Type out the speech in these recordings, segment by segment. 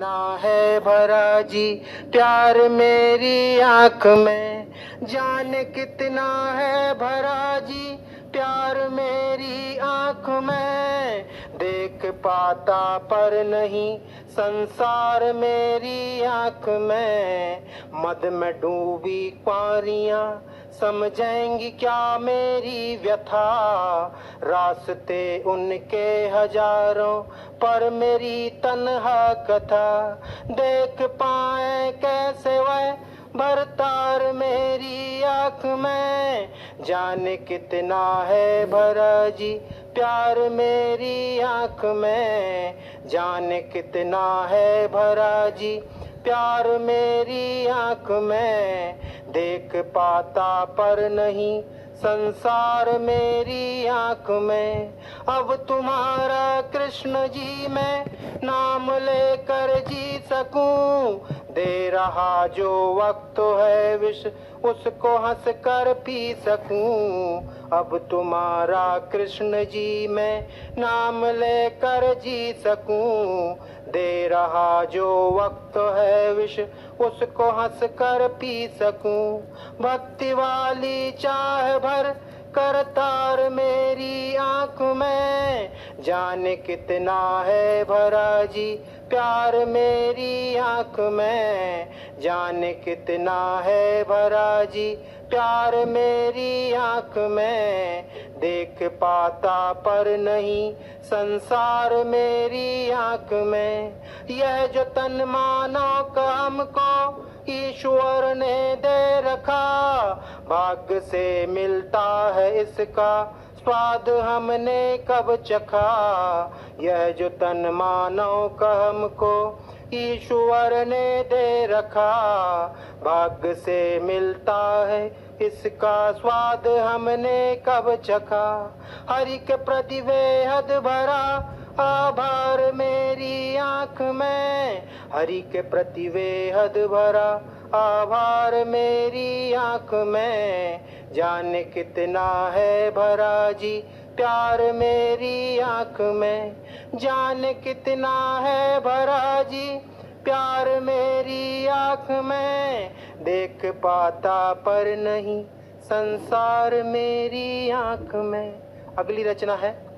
ना है भरा जी प्यार मेरी आंख में, जाने कितना है भरा जी प्यार मेरी आंख में। देख पाता पर नहीं संसार मेरी आंख में। मद में डूबी क्वारियां समझेंगी क्या मेरी व्यथा। रास्ते उनके हजारों पर मेरी तन्हा कथा। देख पाए कैसे वह भरतार मेरी आंख में। जाने कितना है भरा जी प्यार मेरी आंख में। जाने कितना है भरा जी प्यार मेरी आंख में। देख पाता पर नहीं संसार मेरी आंख में। अब तुम्हारा कृष्ण जी मैं नाम लेकर जी सकूं। दे रहा जो वक्त है विष उसको हंस कर पी सकूं। अब तुम्हारा कृष्ण जी मैं नाम लेकर जी सकूं। दे रहा जो वक्त है विष उसको हंस कर पी सकूं। भक्ति वाली चाह भर करतार मेरी आंख में। जाने कितना है भरा जी प्यार मेरी आंख में। जाने कितना है भरा जी प्यार मेरी आंख में। देख पाता पर नहीं संसार मेरी आंख में। यह जो तन मानव का हमको ईश्वर ने दे रखा, भाग्य से मिलता है इसका स्वाद हमने कब चखा। यह जो तन मानव का हमको ईश्वर ने दे रखा, भाग्य से मिलता है इसका स्वाद हमने कब चखा। हरि के प्रति बेहद भरा आभार मेरी आंख में। हरि के प्रति बेहद भरा आभार मेरी आंख में। जाने कितना है भरा जी प्यार मेरी आंख में। जाने कितना है भरा जी प्यार मेरी आंख में। देख पाता पर नहीं संसार मेरी आंख में। अगली रचना है।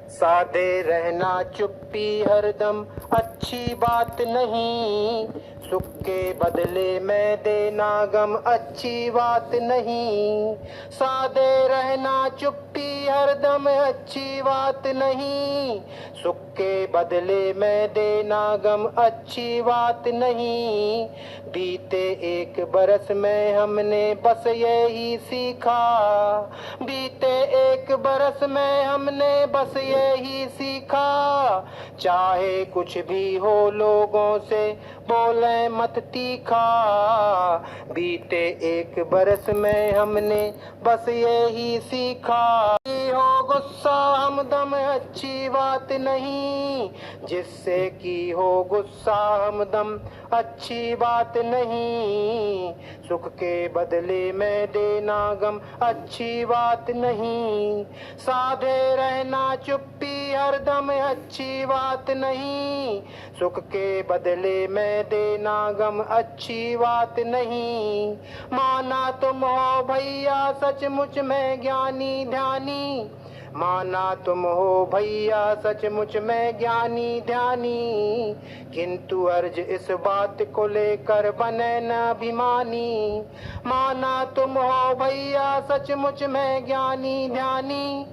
सादे रहना चुप्पी हरदम अच्छी बात नहीं। सुख के बदले में देना गम अच्छी बात नहीं। सादे रहना चुप्पी हरदम अच्छी बात नहीं। सुख के बदले में देना गम अच्छी बात नहीं। बीते एक बरस में हमने बस यही सीखा। बीते एक बरस में हमने बस यही सीखा। चाहे कुछ भी हो लोगों से बोले मत तीखा। बीते एक बरस में हमने बस यही सीखा। हो गुस्सा हमदम अच्छी बात नहीं। जिससे कि हो गुस्सा हमदम अच्छी बात नहीं। सुख के बदले में देना गम अच्छी बात नहीं। साधे रहना चुप्पी हरदम अच्छी बात नहीं। सुख के बदले में देना गम अच्छी बात नहीं। माना तुम हो भैया सचमुच में ज्ञानी ध्यानी। माना तुम हो भैया सचमुच में ज्ञानी ध्यानी। किंतु अर्ज इस बात को लेकर बने न अभिमानी। माना तुम हो भैया सचमुच में ज्ञानी ध्यानी।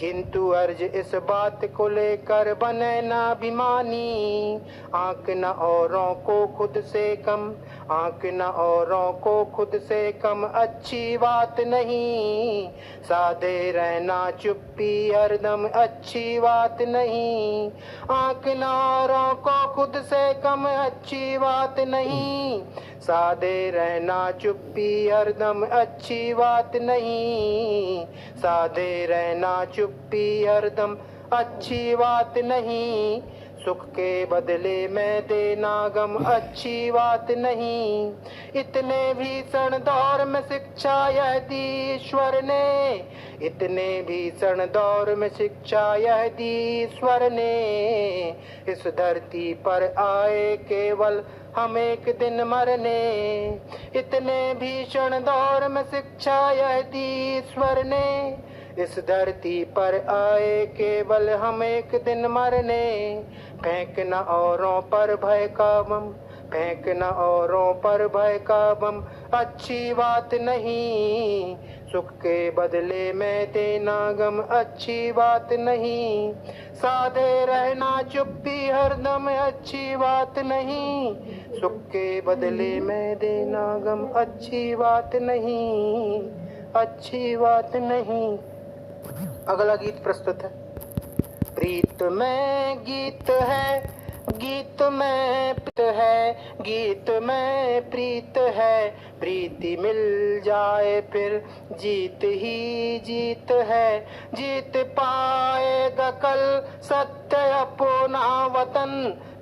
किंतु अर्ज इस बात को लेकर बने न अभिमानी। आंक न औरों को खुद से कम। आंक न औरों को खुद से कम अच्छी बात नहीं। साधे रहना चुप्पी हरदम अच्छी बात नहीं। आंक न औरों को खुद से कम अच्छी बात नहीं। साधे रहना चुप्पी हरदम अच्छी बात नहीं। साधे रहना चुप्पी हरदम अच्छी बात नहीं। सुख के बदले में देना गम अच्छी बात नहीं। इतने भीषण दौर में शिक्षा यह दी ईश्वर ने, इतने भीषण दौर में शिक्षा यह दी ईश्वर ने। इस धरती पर आए केवल हम एक दिन मरने, इतने भीषण दौर में शिक्षा यह दी ईश्वर ने। इस धरती पर आए केवल हम एक दिन मरने। फेंकना औरों पर भय का बम, फेंकना औरों पर भय का बम अच्छी बात नहीं। सुख के बदले में देना गम अच्छी बात नहीं। साधे रहना चुप्पी हरदम अच्छी बात नहीं। सुख के बदले में देना गम अच्छी बात नहीं, अच्छी बात नहीं। अगला गीत प्रस्तुत है। प्रीत में गीत है, गीत में प्रीत है, गीत में प्रीत है। प्रीति मिल जाए फिर जीत ही जीत है। जीत पाएगा कल सत्य अपना वतन,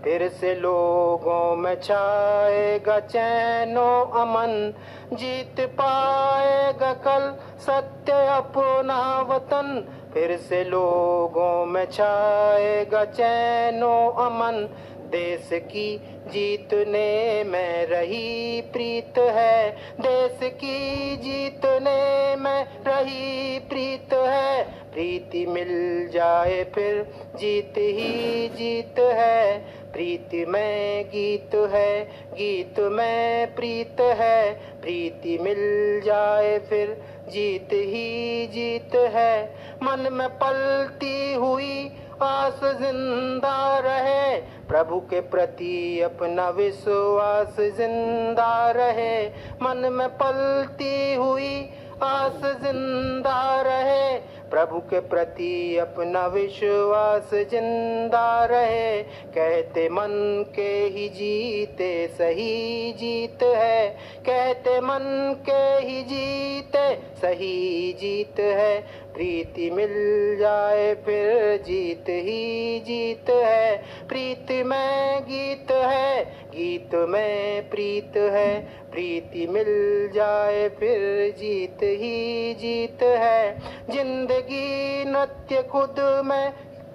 फिर से लोगों में छाएगा चैनो अमन। जीत पाएगा कल सत्य अपना वतन, फिर से लोगों में छाएगा चैनो अमन। देश की जीतने में रही प्रीत है, देश की जीतने में रही प्रीत है। प्रीति मिल जाए फिर जीत ही जीत है। प्रीति में गीत है, गीत में प्रीत है। प्रीति मिल जाए फिर जीत ही जीत है। मन में पलती हुई आस जिंदा रहे, प्रभु के प्रति अपना विश्वास जिंदा रहे। मन में पलती हुई आस जिंदा रहे, प्रभु के प्रति अपना विश्वास जिंदा रहे। कहते मन के ही जीते सही जीत है, कहते मन के ही जीते सही जीत है। प्रीति मिल जाए फिर जीत ही जीत है। प्रीति में गीत है, गीत में प्रीत है। प्रीति मिल जाए फिर जीत ही जीत है। जिंदगी नृत्य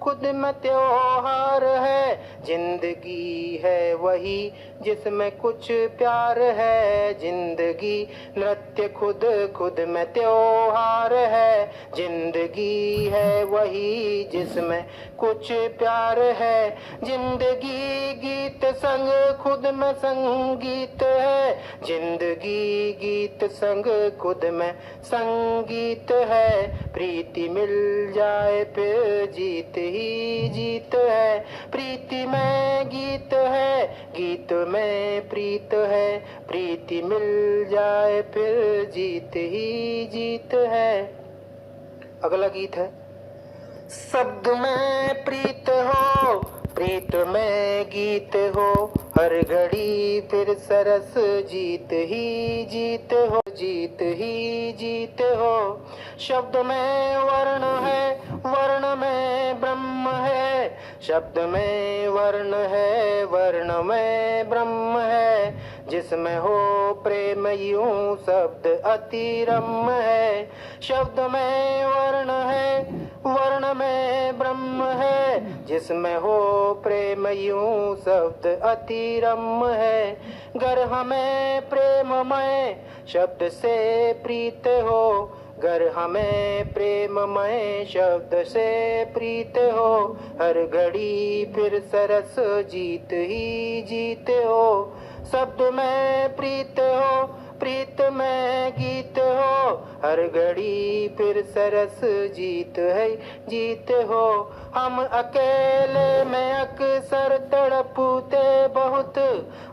खुद में त्योहार है। जिंदगी है वही जिसमें कुछ प्यार है। जिंदगी नृत्य खुद में त्योहार है। जिंदगी है वही जिसमें कुछ प्यार है। जिंदगी गीत संग खुद में संगीत है। जिंदगी गीत संग खुद में संगीत है। प्रीति मिल जाए फिर जीत ही जीत है। प्रीति में गीत है, गीत में प्रीत है। प्रीति मिल जाए फिर जीत ही जीत है। अगला गीत है। शब्द में प्रीत हो, प्रीत में गीत हो। हर घड़ी फिर सरस जीत ही जीत हो, जीत ही जीत हो। शब्द में वर्ण है, वर्ण में ब्रह्म है। शब्द में वर्ण है, वर्ण में ब्रह्म है। जिसमें हो प्रेम यूं शब्द अति रम्य है। शब्द में वर्ण है, वर्ण में ब्रह्म है। जिसमें हो प्रेम यूं शब्द अति रम्य है। गर हमें प्रेममय शब्द से प्रीत हो, गर हमें प्रेममय शब्द से प्रीत हो। हर घड़ी फिर सरस जीत ही जीत हो। शब्द में प्रीत हो, प्रीत में गीत हो। हर घड़ी फिर सरस जीत है जीत हो। हम अकेले में अक्सर तड़पते बहुत,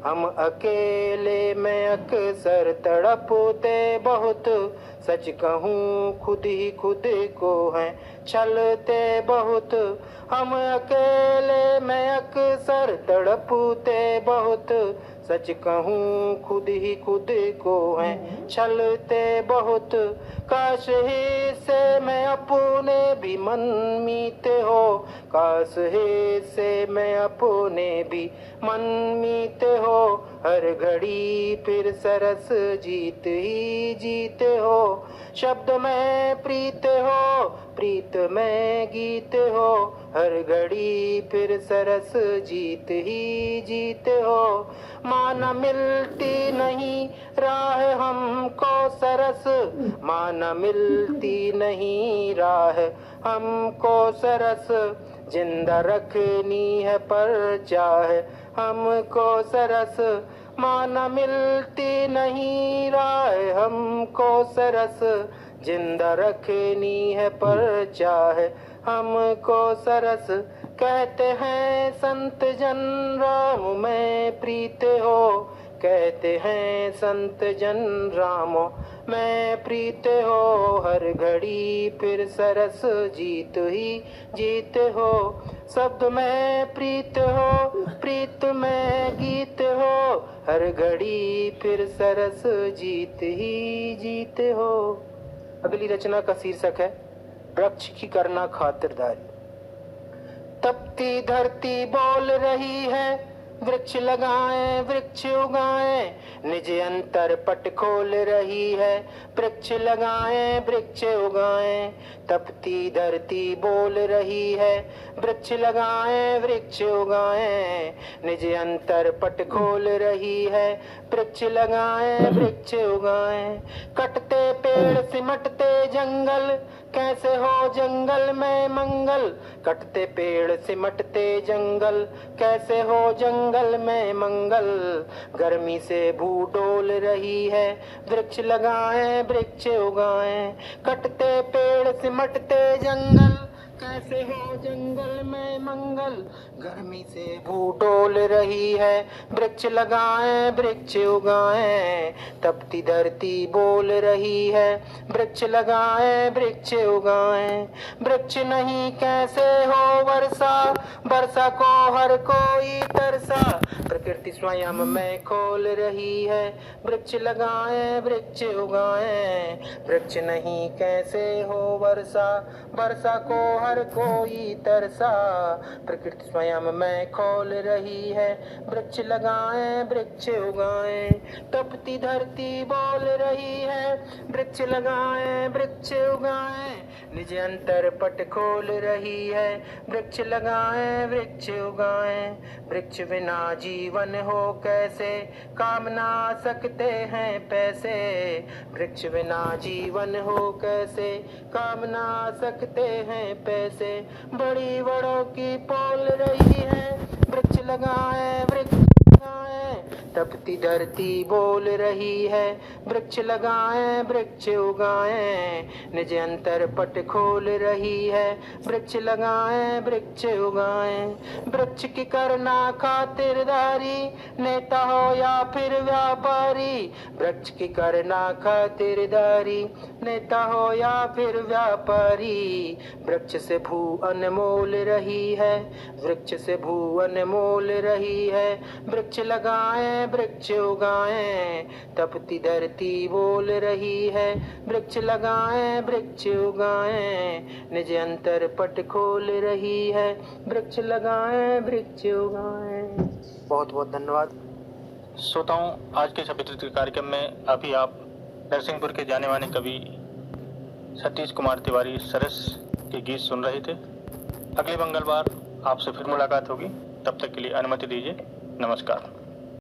हम अकेले में अक्सर तड़पते बहुत। सच कहूँ खुद ही खुद को हैं छलते बहुत। हम अकेले में अक्सर तड़पते बहुत। सच कहूँ खुद ही खुद को हैं छलते बहुत। काश ही से मैं अपने भी मन मीते हो, काश हिस्से में अपने भी मन मीते हो, हर घड़ी फिर सरस जीत ही जीते हो। शब्द में प्रीत हो, प्रीत में गीत हो, हर घड़ी फिर सरस जीत ही जीते हो। माना मिलती नहीं राह हमको सरस, माना मिलती नहीं राह हमको सरस, जिंदा रखनी है पर चाहे हमको सरस। माना मिलती नहीं राह हमको सरस, जिंदा रखनी है पर चाहे हमको सरस। कहते हैं संत जन राम में प्रीत हो, कहते हैं संत जन राम में प्रीत हो, हर घड़ी फिर सरस जीत ही जीत हो। शब्द में प्रीत हो, प्रीत में गीत हो, हर घड़ी फिर सरस जीत ही जीत हो। अगली रचना का शीर्षक है वृक्ष की करना खातिरदारी। तपती धरती बोल रही है, वृक्ष लगाएं वृक्ष उगाएं, निज अंतर पट खोल रही है, वृक्ष लगाएं वृक्ष उगाएं। तपती धरती बोल रही है, वृक्ष लगाएं वृक्ष उगाएं, निज अंतर पट खोल रही है, वृक्ष लगाएं वृक्ष उगाएं। कटते पेड़ सिमटते जंगल, कैसे हो जंगल में मंगल, कटते पेड़ सिमटते जंगल, कैसे हो जंगल में मंगल। गर्मी से भू डोल रही है, वृक्ष लगाएं वृक्ष उगाएं। कटते पेड़ सिमटते जंगल, कैसे हो जंगल में मंगल। गर्मी से भू डोल रही है, वृक्ष लगाएं वृक्ष उगाएं। तपती धरती बोल रही है, वृक्ष लगाएं वृक्ष उगाएं। वृक्ष नहीं कैसे हो वर्षा, वर्षा को हर कोई तरसा, प्रकृति स्वयं में खोल रही है, वृक्ष लगाएं वृक्ष उगाएं। वृक्ष नहीं कैसे हो वर्षा, वर्षा को हर कोई तरसा, प्रकृति स्वयं में खोल रही है, वृक्ष लगाएं वृक्ष उगाएं। तपती धरती बोल रही है, वृक्ष लगाएं वृक्ष उगाएं, निज अंतर पट खोल रही है, वृक्ष लगाएं वृक्ष उगाएं। वृक्ष बिना जीवन हो कैसे, काम ना सकते हैं पैसे। वृक्ष बिना जीवन हो कैसे, काम ना सकते हैं पैसे। बड़ी बड़ों की पोल रही है, वृक्ष लगाएं वृक्ष उगाएं। तपती धरती बोल रही है, वृक्ष लगाएं वृक्ष उगाएं, निज अंतर पट खोल रही है, वृक्ष लगाएं वृक्ष उगाएं। वृक्ष की करना खातिरदारी, नेता हो या फिर व्यापारी। वृक्ष की करना खातिरदारी, नेता हो या फिर व्यापारी। वृक्ष से भू अनमोल रही है, वृक्ष से भू अनमोल रही है, वृक्ष लगाएं वृक्ष उगाएं। तपती धरती बोल रही है, वृक्ष लगाएं वृक्ष उगाएं, निज अंतर पट खोल रही है, वृक्ष लगाएं वृक्ष उगाएं। बहुत बहुत धन्यवाद श्रोताओं। आज के छवित्र कार्यक्रम में अभी आप नरसिंहपुर के जाने माने कवि सतीश कुमार तिवारी सरस के गीत सुन रहे थे। अगले मंगलवार आपसे फिर मुलाकात होगी, तब तक के लिए अनुमति दीजिए। नमस्कार।